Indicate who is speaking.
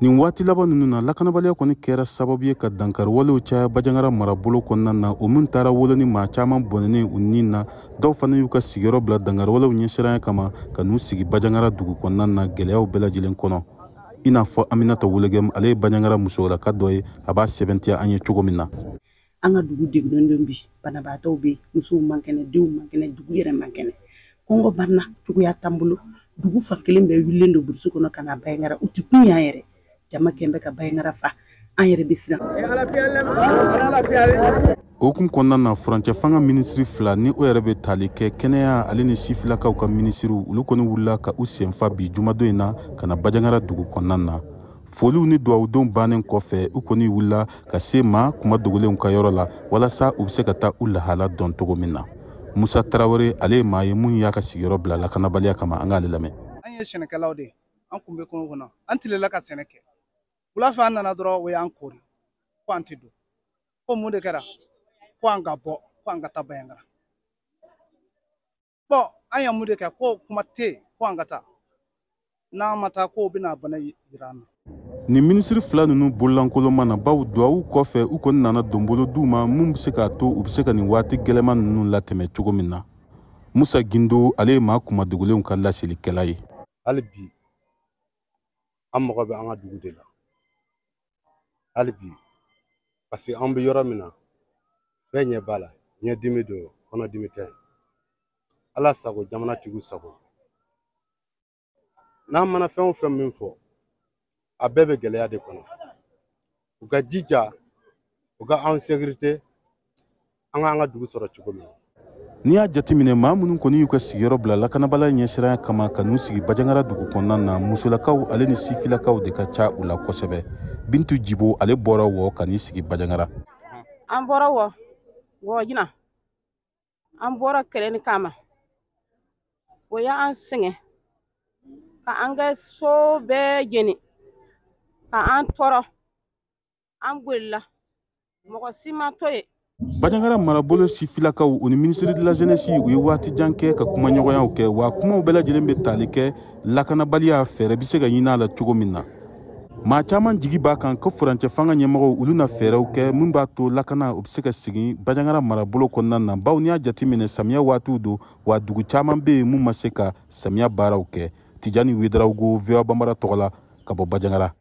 Speaker 1: nin waati laban ninnu na lakanabaliya kɔni kɛra sababu ye ka dankari walew caya Bajangara marabolo kɔnɔna na o min taara wolo ni maa caman bɔnɛnen u nin na dɔw fana y'u ka sigiyɔrɔ bila dankari walew ɲɛsiranya kama ka n'u sigi Bajangara dugu kɔnɔna na gɛlɛyaw bɛɛ lajɛlen kɔnɔ i n'a fɔ Aminata Wulegem ale ye Bajangara musolaka dɔ ye a b'a sɛbɛntiya an ye cogo min na.
Speaker 2: An ka dugu degunnen bi banabaatɔw bɛ musow man kɛnɛ denw man kɛnɛ dugu yɛrɛ man kɛnɛ kɔngɔ banna cogoya t'an bolo dugu fan kelen bɛɛ wulilen don burusi kɔnɔ ka na Bajangara u ti kun y'an yɛrɛ jama kɛn bɛ ka Bajangara fa an yɛrɛ bɛ siran.
Speaker 1: Okumu kɔnɔna na furancɛ fanga minisiri fila ni o yɛrɛ bɛ tali kɛ kɛnɛya ale ni sifilakaw ka minisiriw olu kɔni wulila ka u senfa bi jumadon in na ka na Bajangara dugu kɔnɔna na. Foliw ni duwawudenw bannen kɔfɛ u kɔni wulila ka se ma kuma dogolenw ka yɔrɔ la walasa u bɛ se ka taa u lahala dɔn cogo min na. Musa Tarawele ale ye maa ye mun y'a ka sigiyɔrɔ bila lakanabaliya kama an k'ale lamɛn.
Speaker 3: An ye sɛnɛkɛlaw de an kun bɛ kungo kɔnɔ an tilela ka sɛnɛ kɛ wula fɛ an nana dɔrɔn o y'an kori ko an tɛ don ko mun de kɛra ko an ka bɔ ko an ka taa Bajangara bɔn an ye mun de kɛ ko kuma tɛ yen ko an ka taa n'an ma taa ko bɛna bana yira an na.
Speaker 1: Ni minisiri fila ninnu bololankolon na baw duwawu kɔfɛ u kɔni nana donbolo d'u ma mun bɛ se k'a to u bɛ se ka nin waati gɛlɛman ninnu latɛmɛ cogo min na. Musa Gindo ale ye maa kuma dogolenw ka laselilikɛla ye.
Speaker 4: Hali bi an mago bɛ an ka dugu de la hali bi parce que an bɛ yɔrɔ min na bɛɛ ɲɛ b'a la ɲɛdimi don kɔnɔdimi tɛ Ala sago jamanatigiw sago n'an mana fɛn o fɛn min fɔ a bɛɛ bɛ gɛlɛya de kɔnɔ u ka jija u ka an sécurité an ka dugu sɔrɔ cogo min na.
Speaker 1: N'i y'a jateminɛ maa minnu kɔni y'u ka sigiyɔrɔ bila lakanabaliya ɲɛsiranya kama ka n'u sigi Bajangara dugu kɔnɔna na musolakaw ale ni sifilakaw de ka ca u la kosɛbɛ. Bintu Jibo ale bɔra wɔ ka n'i sigi Bajangara.
Speaker 5: An bɔra wɔ jina an bɔra kɛlɛ ni kama o y'an sɛgɛn ka an ka so bɛɛ jeni ka an tɔɔrɔ an bolila mɔgɔ si ma to ye.
Speaker 1: Bajangara marabolo sifilakaw u ni ministre de la jeunesse u ye waati jan kɛ ka kuma ɲɔgɔnyaw kɛ wa kumaw bɛɛ lajɛlen bɛ tali kɛ lakanabaliya fɛɛrɛ bɛ se ka ɲini a la cogo min na. Maa caman jigi b'a kan ko furancɛ fanga ɲɛmɔgɔw olu na fɛɛrɛw kɛ mun b'a to lakana u bɛ se ka sigi Bajangara marabolo kɔnɔna na baw n'i y'a jateminɛ samiya waatiw don wa dugu caman bɛ yen mun ma se ka samiya baaraw kɛ. Tijani Wederawogo VOA Bambara tɔgɔ la ka bɔ Bajangara.